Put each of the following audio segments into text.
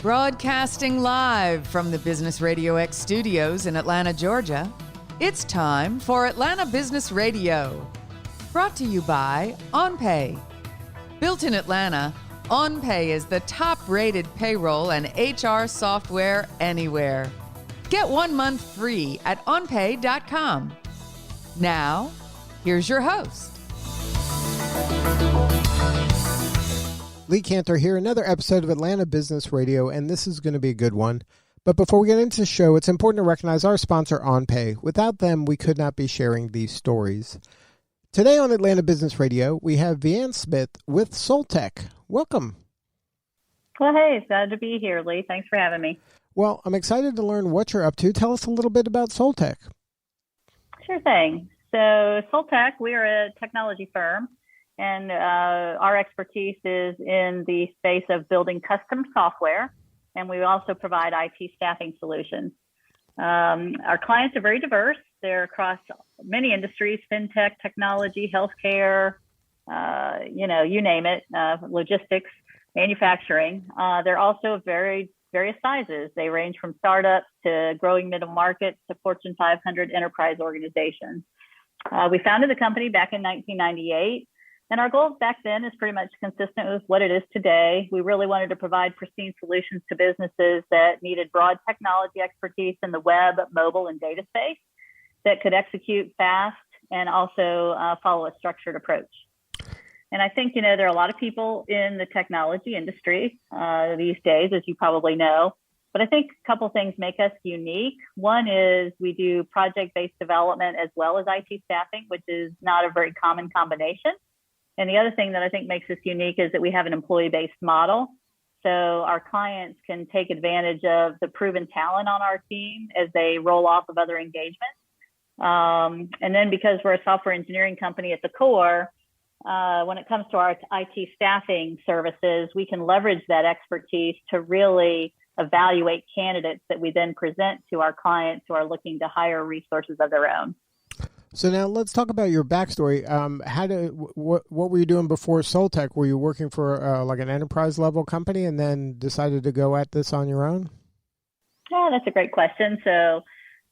Broadcasting live from the Business RadioX studios in Atlanta, Georgia, it's time for Atlanta Business Radio. Brought to you by OnPay. Built in Atlanta, OnPay is the top-rated payroll and HR software anywhere. Get 1 month free at onpay.com. Now, here's your host. Lee Cantor here, another episode of Atlanta Business Radio, and this is going to be a good one. But before we get into the show, it's important to recognize our sponsor, OnPay. Without them, we could not be sharing these stories. Today on Atlanta Business Radio, we have Veanne Smith with SolTech. Welcome. Well, hey, it's glad to be here, Lee. Thanks for having me. Well, I'm excited to learn what you're up to. Tell us a little bit about SolTech. Sure thing. So SolTech, we are a technology firm, and our expertise is in the space of building custom software, and we also provide IT staffing solutions. Our clients are very diverse. They're across many industries: fintech, technology, healthcare, you name it, logistics, manufacturing. They're also various sizes. They range from startups to growing middle market to Fortune 500 enterprise organizations. We founded the company back in 1998. And our goals back then is pretty much consistent with what it is today. We really wanted to provide pristine solutions to businesses that needed broad technology expertise in the web, mobile, and data space that could execute fast and also follow a structured approach. And I think, there are a lot of people in the technology industry these days, as you probably know. But I think a couple things make us unique. One is we do project-based development as well as IT staffing, which is not a very common combination. And the other thing that I think makes us unique is that we have an employee-based model. So our clients can take advantage of the proven talent on our team as they roll off of other engagements. And then because we're a software engineering company at the core, when it comes to our IT staffing services, we can leverage that expertise to really evaluate candidates that we then present to our clients who are looking to hire resources of their own. So now let's talk about your backstory. What were you doing before SolTech? Were you working for like an enterprise level company and then decided to go at this on your own? Yeah, that's a great question. So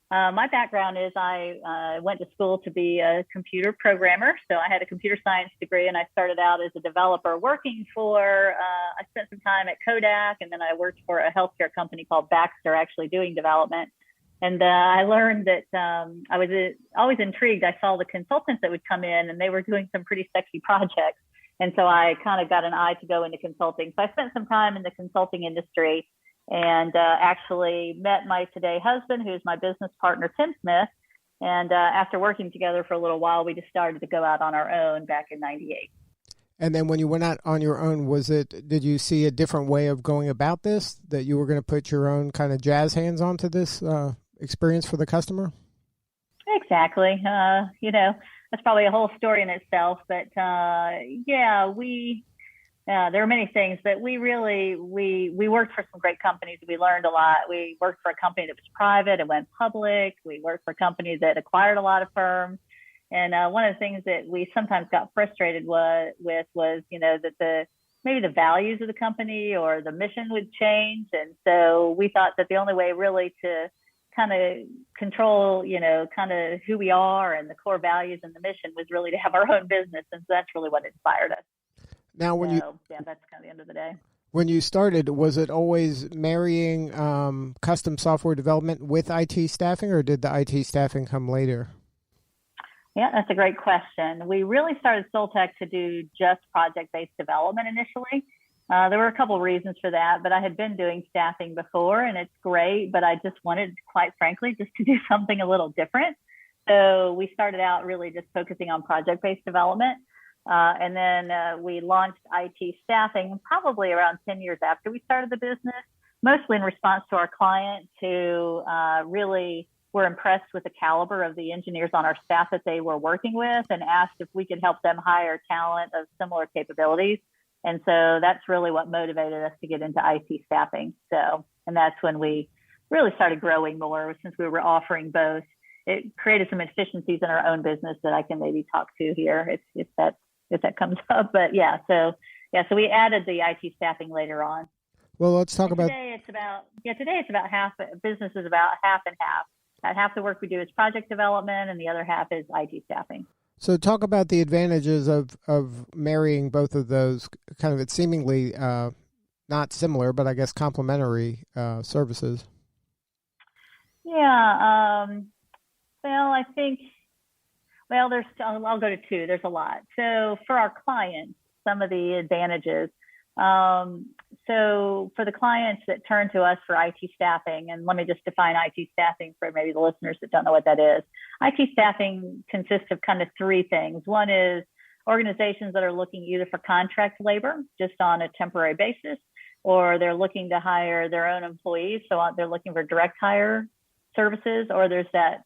my background is I went to school to be a computer programmer. So I had a computer science degree, and I started out as a developer working for, I spent some time at Kodak, and then I worked for a healthcare company called Baxter, actually doing development. And I learned that I was always intrigued. I saw the consultants that would come in, and they were doing some pretty sexy projects. And so I kind of got an eye to go into consulting. So I spent some time in the consulting industry and actually met my today husband, who's my business partner, Tim Smith. And after working together for a little while, we just started to go out on our own back in '98. And then when you went out on your own, did you see a different way of going about this, that you were going to put your own kind of jazz hands onto this experience for the customer? Exactly. That's probably a whole story in itself. But there are many things that we worked for some great companies. We learned a lot. We worked for a company that was private and went public. We worked for a company that acquired a lot of firms. And one of the things that we sometimes got frustrated with was, that maybe the values of the company or the mission would change. And so we thought that the only way really to kind of control, kind of who we are and the core values and the mission was really to have our own business. And so that's really what inspired us. Now, that's kind of the end of the day. When you started, was it always marrying custom software development with IT staffing, or did the IT staffing come later? Yeah, that's a great question. We really started SolTech to do just project-based development initially. There were a couple of reasons for that, but I had been doing staffing before, and it's great, but I just wanted, quite frankly, just to do something a little different. So we started out really just focusing on project-based development. And then we launched IT staffing probably around 10 years after we started the business, mostly in response to our clients who really were impressed with the caliber of the engineers on our staff that they were working with and asked if we could help them hire talent of similar capabilities. And so that's really what motivated us to get into IT staffing. And that's when we really started growing more, since we were offering both. It created some efficiencies in our own business that I can maybe talk to here if that comes up. But so we added the IT staffing later on. Well, let's talk about today it's about half. Business is about half and half. About half the work we do is project development, and the other half is IT staffing. So talk about the advantages of marrying both of those kind of, it's seemingly not similar, but I guess complementary services. Yeah. Well, I think, I'll go to two. There's a lot. So for our clients, some of the advantages. So for the clients that turn to us for IT staffing, and let me just define IT staffing for maybe the listeners that don't know what that is. IT staffing consists of kind of three things. One is organizations that are looking either for contract labor, just on a temporary basis, or they're looking to hire their own employees. So they're looking for direct hire services, or there's that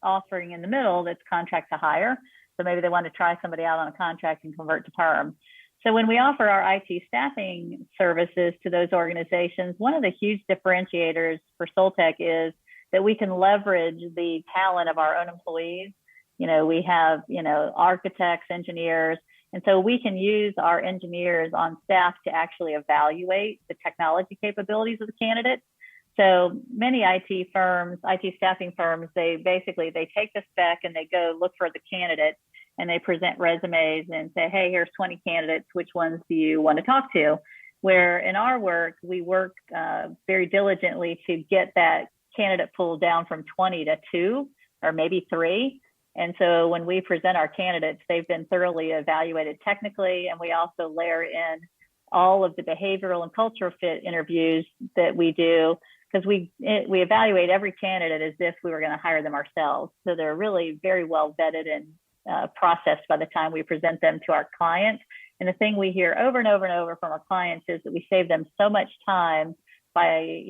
offering in the middle that's contract to hire. So maybe they want to try somebody out on a contract and convert to perm. So when we offer our IT staffing services to those organizations, one of the huge differentiators for SolTech is that we can leverage the talent of our own employees. We have, architects, engineers, and so we can use our engineers on staff to actually evaluate the technology capabilities of the candidates. So many IT staffing firms, they take the spec and they go look for the candidates, and they present resumes and say, hey, here's 20 candidates. Which ones do you want to talk to? Where in our work, we work very diligently to get that candidate pool down from 20 to 2 or maybe 3. And so when we present our candidates, they've been thoroughly evaluated technically, and we also layer in all of the behavioral and cultural fit interviews that we do, because we evaluate every candidate as if we were going to hire them ourselves. So they're really very well vetted and processed by the time we present them to our clients. And the thing we hear over and over and over from our clients is that we save them so much time by,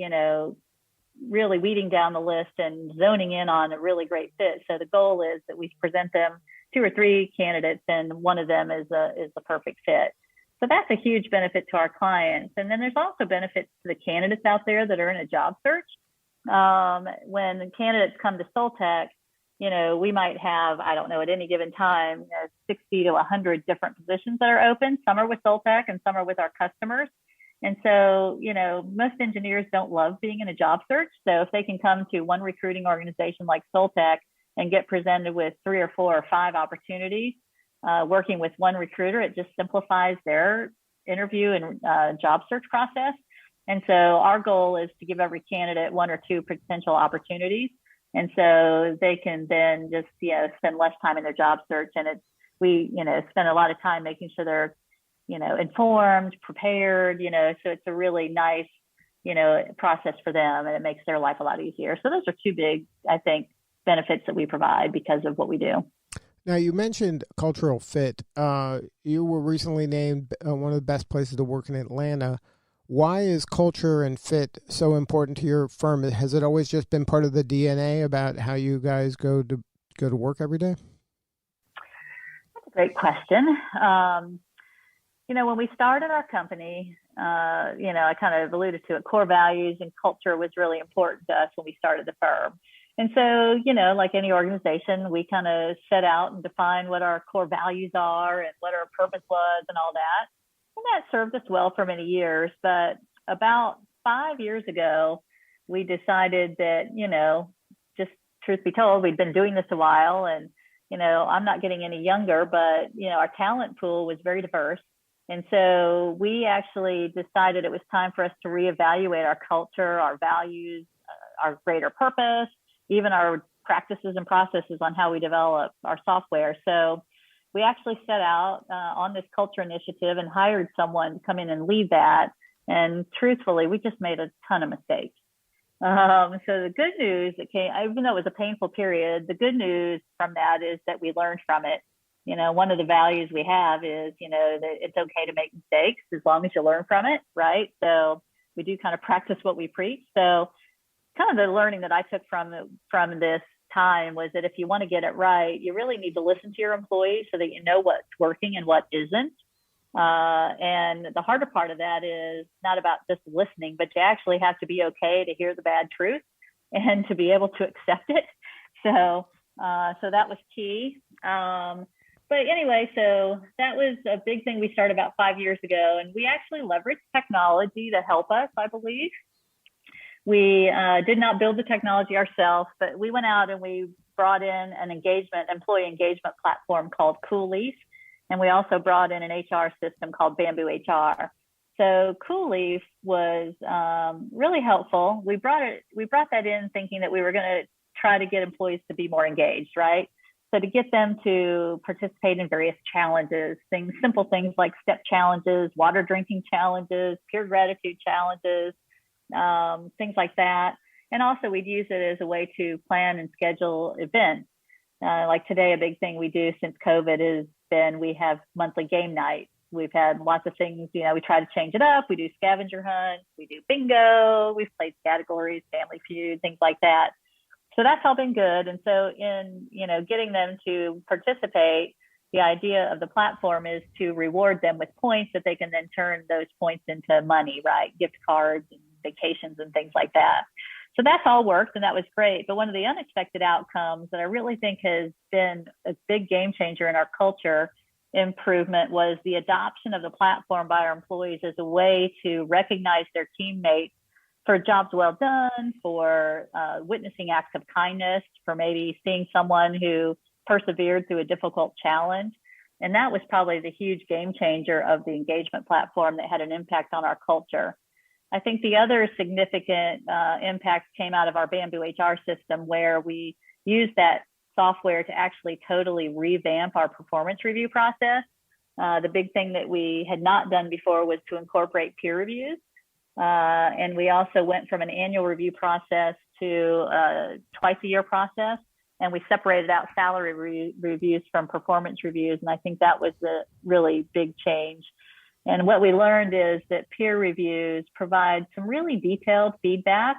really weeding down the list and zoning in on a really great fit. So the goal is that we present them 2 or 3 candidates, and one of them is the perfect fit. So that's a huge benefit to our clients. And then there's also benefits to the candidates out there that are in a job search. When the candidates come to SolTech, we might have, at any given time, 60 to 100 different positions that are open. Some are with SolTech and some are with our customers. And so, most engineers don't love being in a job search. So if they can come to one recruiting organization like SolTech and get presented with 3 or 4 or 5 opportunities, working with one recruiter, it just simplifies their interview and job search process. And so our goal is to give every candidate 1 or 2 potential opportunities. And so they can then just, spend less time in their job search. And we spend a lot of time making sure they're, informed, prepared, so it's a really nice, process for them, and it makes their life a lot easier. So those are 2 big, I think, benefits that we provide because of what we do. Now, you mentioned cultural fit. You were recently named one of the best places to work in Atlanta. Why is culture and fit so important to your firm? Has it always just been part of the DNA about how you guys go to work every day? That's a great question. When we started our company, I kind of alluded to it, core values and culture was really important to us when we started the firm. And so, like any organization, we kind of set out and define what our core values are and what our purpose was and all that. And that served us well for many years. But about 5 years ago, we decided that, just truth be told, we'd been doing this a while, and, I'm not getting any younger, but, our talent pool was very diverse. And so we actually decided it was time for us to reevaluate our culture, our values, our greater purpose, even our practices and processes on how we develop our software. So we actually set out on this culture initiative and hired someone to come in and lead that. And truthfully, we just made a ton of mistakes. So the good news that came, even though it was a painful period, the good news from that is that we learned from it. One of the values we have is, that it's okay to make mistakes as long as you learn from it, right? So we do kind of practice what we preach. So kind of the learning that I took from this time was that if you want to get it right, you really need to listen to your employees so that you know what's working and what isn't. And the harder part of that is not about just listening, but you actually have to be okay to hear the bad truth and to be able to accept it. So that was key. but anyway, so that was a big thing we started about 5 years ago, and we actually leveraged technology to help us, I believe. We did not build the technology ourselves, but we went out and we brought in an employee engagement platform called CoolLeaf, and we also brought in an HR system called Bamboo HR. So CoolLeaf was really helpful. We brought that in thinking that we were going to try to get employees to be more engaged, right? So to get them to participate in various challenges, simple things like step challenges, water drinking challenges, peer gratitude challenges, things like that. And also we'd use it as a way to plan and schedule events. Like today, a big thing we do since COVID we have monthly game night. We've had lots of things, we try to change it up. We do scavenger hunts, we do bingo, we've played categories, Family Feud, things like that. So that's all been good. And so in, getting them to participate, the idea of the platform is to reward them with points that they can then turn those points into money, right? Gift cards and vacations and things like that. So that's all worked, and that was great. But one of the unexpected outcomes that I really think has been a big game changer in our culture improvement was the adoption of the platform by our employees as a way to recognize their teammates for jobs well done, for witnessing acts of kindness, for maybe seeing someone who persevered through a difficult challenge. And that was probably the huge game changer of the engagement platform that had an impact on our culture. I think the other significant impact came out of our Bamboo HR system, where we used that software to actually totally revamp our performance review process. The big thing that we had not done before was to incorporate peer reviews. And we also went from an annual review process to a twice a year process. And we separated out salary reviews from performance reviews. And I think that was a really big change. And what we learned is that peer reviews provide some really detailed feedback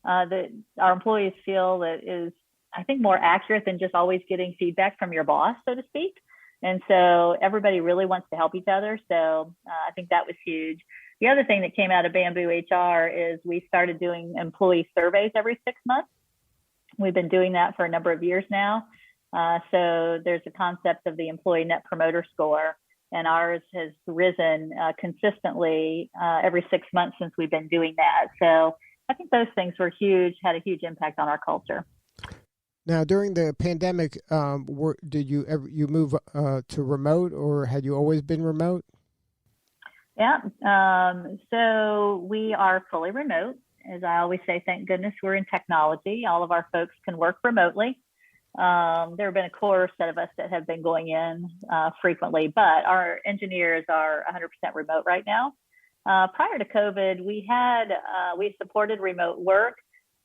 that our employees feel that is, I think, more accurate than just always getting feedback from your boss, so to speak. And so everybody really wants to help each other. So I think that was huge. The other thing that came out of Bamboo HR is we started doing employee surveys every 6 months. We've been doing that for a number of years now. So there's a concept of the employee net promoter score, and ours has risen consistently every 6 months since we've been doing that. So I think those things were huge, had a huge impact on our culture. Now, during the pandemic, did you move to remote, or had you always been remote? Yeah, so we are fully remote. As I always say, thank goodness we're in technology. All of our folks can work remotely. There have been a core set of us that have been going in frequently, but our engineers are 100% remote right now. Prior to COVID, we supported remote work,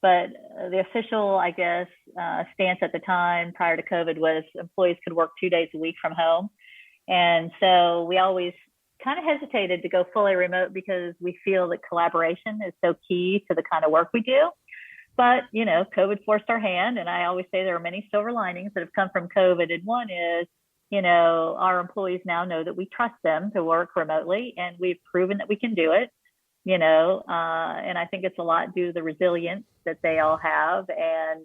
but the official, I guess, stance at the time prior to COVID was employees could work 2 days a week from home. And so we always kind of hesitated to go fully remote because we feel that collaboration is so key to the kind of work we do. But, COVID forced our hand. And I always say there are many silver linings that have come from COVID. And one is, our employees now know that we trust them to work remotely, and we've proven that we can do it, and I think it's a lot due to the resilience that they all have. And,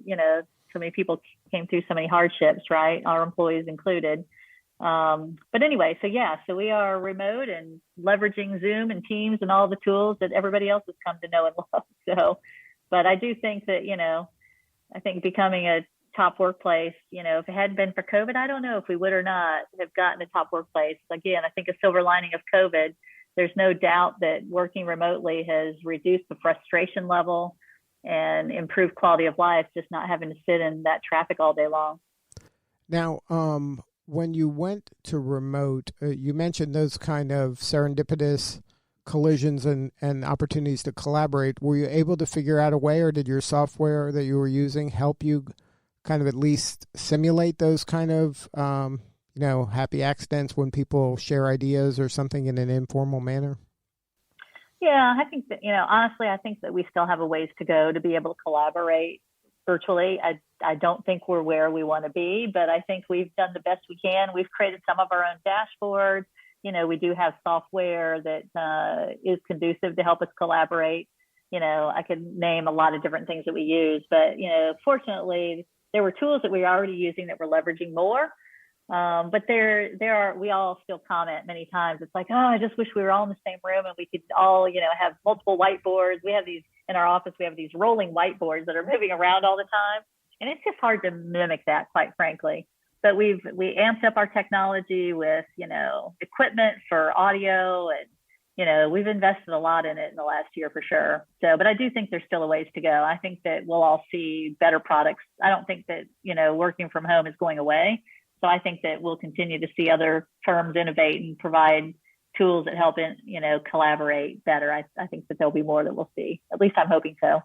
so many people came through so many hardships, right? Our employees included. But anyway, so we are remote and leveraging Zoom and Teams and all the tools that everybody else has come to know and love. So, but I do think that, I think becoming a top workplace, if it hadn't been for COVID, I don't know if we would or not have gotten a top workplace. Again, I think a silver lining of COVID, there's no doubt that working remotely has reduced the frustration level and improved quality of life, just not having to sit in that traffic all day long. Now, when you went to remote, you mentioned those kind of serendipitous collisions and opportunities to collaborate. Were you able to figure out a way, or did your software that you were using help you kind of at least simulate those kind of, happy accidents when people share ideas or something in an informal manner? Yeah, I think that, honestly, I think that we still have a ways to go to be able to collaborate virtually. I don't think we're where we want to be, but I think we've done the best we can. We've created some of our own dashboards. We do have software that is conducive to help us collaborate. I could name a lot of different things that we use, but, fortunately, there were tools that we were already using that we're leveraging more. But we all still comment many times. It's like, oh, I just wish we were all in the same room and we could all, have multiple whiteboards. We have these in our office. We have these rolling whiteboards that are moving around all the time. And it's just hard to mimic that, quite frankly. But we amped up our technology with, equipment for audio, and, we've invested a lot in it in the last year for sure. So, but I do think there's still a ways to go. I think that we'll all see better products. I don't think that, working from home is going away. So I think that we'll continue to see other firms innovate and provide tools that help collaborate better. I think that there'll be more that we'll see. At least I'm hoping so.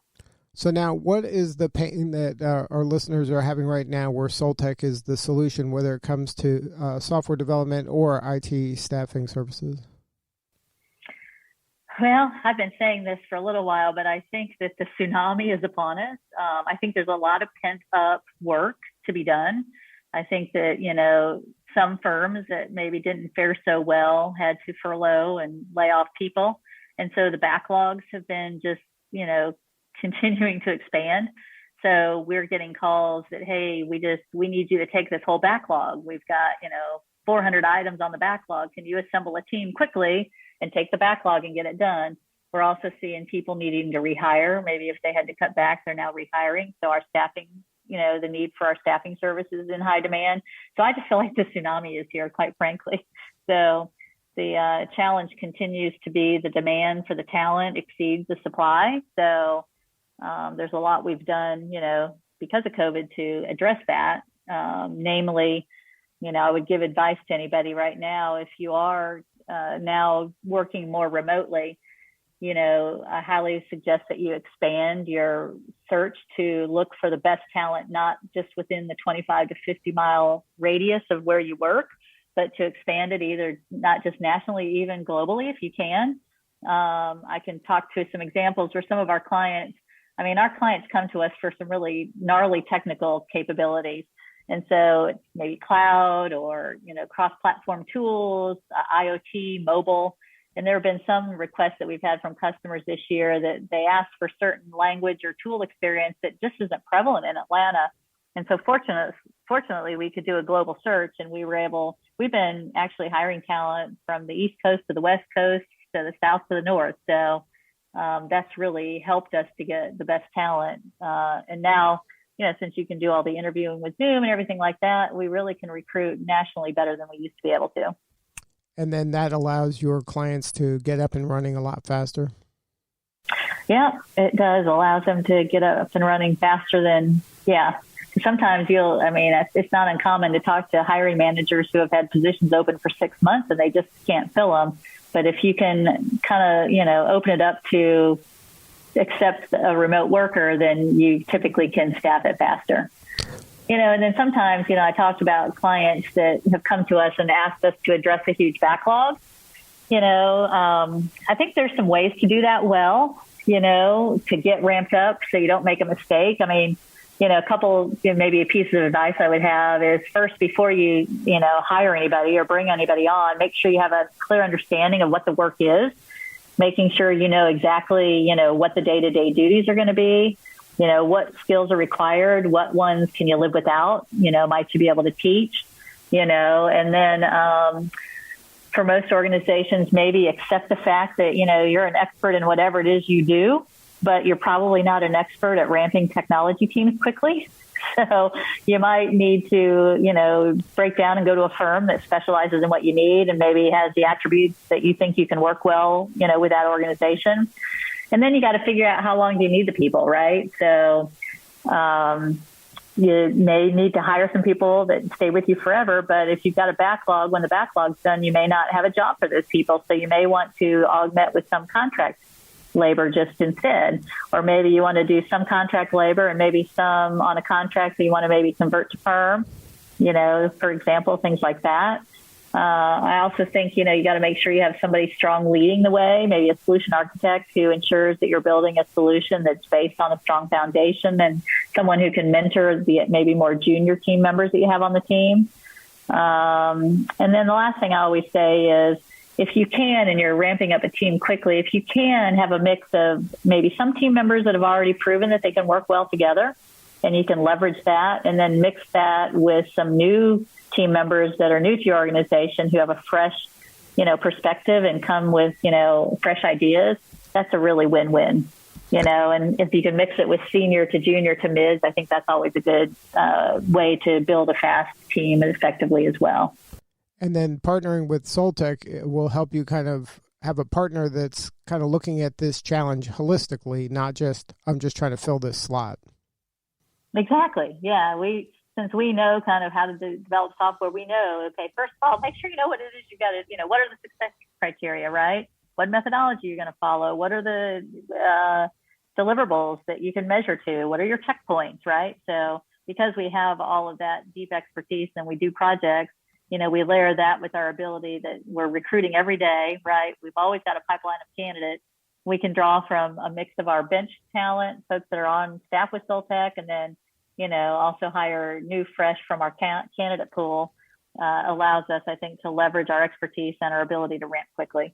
So now, what is the pain that our listeners are having right now where SolTech is the solution, whether it comes to software development or IT staffing services? Well, I've been saying this for a little while, but I think that the tsunami is upon us. I think there's a lot of pent-up work to be done. I think that, some firms that maybe didn't fare so well had to furlough and lay off people. And so the backlogs have been just, continuing to expand. So we're getting calls that, hey, we need you to take this whole backlog. We've got, 400 items on the backlog. Can you assemble a team quickly and take the backlog and get it done? We're also seeing people needing to rehire. Maybe if they had to cut back, they're now rehiring. So our staffing, the need for our staffing services is in high demand. So I just feel like the tsunami is here, quite frankly. So the challenge continues to be the demand for the talent exceeds the supply. So there's a lot we've done, because of COVID to address that. Namely, I would give advice to anybody right now, if you are now working more remotely, I highly suggest that you expand your search to look for the best talent, not just within the 25 to 50 mile radius of where you work, but to expand it either not just nationally, even globally, if you can. I can talk to some examples where some of our clients come to us for some really gnarly technical capabilities. And so it's maybe cloud or, cross-platform tools, IoT, mobile. And there have been some requests that we've had from customers this year that they ask for certain language or tool experience that just isn't prevalent in Atlanta. And so fortunately, we could do a global search, and we've been actually hiring talent from the East Coast to the West Coast to the South to the North. So that's really helped us to get the best talent. And now, since you can do all the interviewing with Zoom and everything like that, we really can recruit nationally better than we used to be able to. And then that allows your clients to get up and running a lot faster. Yeah, it does. Allows them to get up and running faster than, Sometimes it's not uncommon to talk to hiring managers who have had positions open for 6 months and they just can't fill them. But if you can kind of, open it up to accept a remote worker, then you typically can staff it faster. And then sometimes, I talked about clients that have come to us and asked us to address a huge backlog. I think there's some ways to do that well, to get ramped up so you don't make a mistake. A couple, maybe a piece of advice I would have is first, before you, hire anybody or bring anybody on, make sure you have a clear understanding of what the work is, making sure you know exactly, what the day-to-day duties are going to be, what skills are required, what ones can you live without, might you be able to teach, and then for most organizations, maybe accept the fact that, you're an expert in whatever it is you do, but you're probably not an expert at ramping technology teams quickly. So you might need to, break down and go to a firm that specializes in what you need and maybe has the attributes that you think you can work well, with that organization. And then you got to figure out how long do you need the people, right? So you may need to hire some people that stay with you forever, but if you've got a backlog, when the backlog's done, you may not have a job for those people. So you may want to augment with some contract labor just instead, or maybe you want to do some contract labor and maybe some on a contract that you want to maybe convert to perm, for example, things like that. I also think, you got to make sure you have somebody strong leading the way, maybe a solution architect who ensures that you're building a solution that's based on a strong foundation, and someone who can mentor the maybe more junior team members that you have on the team. And then the last thing I always say is, if you can, and you're ramping up a team quickly, if you can have a mix of maybe some team members that have already proven that they can work well together, and you can leverage that and then mix that with some new team members that are new to your organization who have a fresh, perspective and come with, fresh ideas. That's a really win-win, and if you can mix it with senior to junior to mids, I think that's always a good way to build a fast team effectively as well. And then partnering with SolTech will help you kind of have a partner that's kind of looking at this challenge holistically, not just, I'm just trying to fill this slot. Exactly. Yeah. Since we know kind of how to develop software, we know, okay, first of all, make sure you know what it is you got to, what are the success criteria, right? What methodology you're going to follow? What are the deliverables that you can measure to? What are your checkpoints, right? So because we have all of that deep expertise and we do projects, we layer that with our ability that we're recruiting every day, right? We've always got a pipeline of candidates. We can draw from a mix of our bench talent, folks that are on staff with SolTech, and then also hire new, fresh from our candidate pool, allows us, I think, to leverage our expertise and our ability to ramp quickly.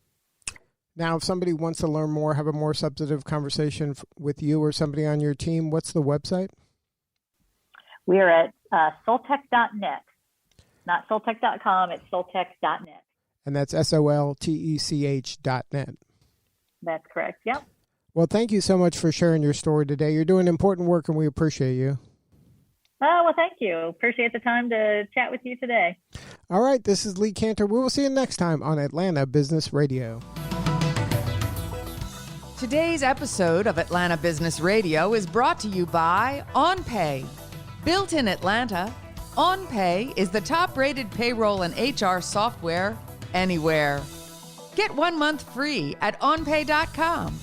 Now, if somebody wants to learn more, have a more substantive conversation with you or somebody on your team, what's the website? We are at soltech.net, not soltech.com, it's soltech.net. And that's SOLTECH.net. That's correct, yep. Well, thank you so much for sharing your story today. You're doing important work, and we appreciate you. Oh, well, thank you. Appreciate the time to chat with you today. All right, this is Lee Cantor. We will see you next time on Atlanta Business Radio. Today's episode of Atlanta Business Radio is brought to you by OnPay. Built in Atlanta, OnPay is the top-rated payroll and HR software anywhere. Get 1 month free at onpay.com.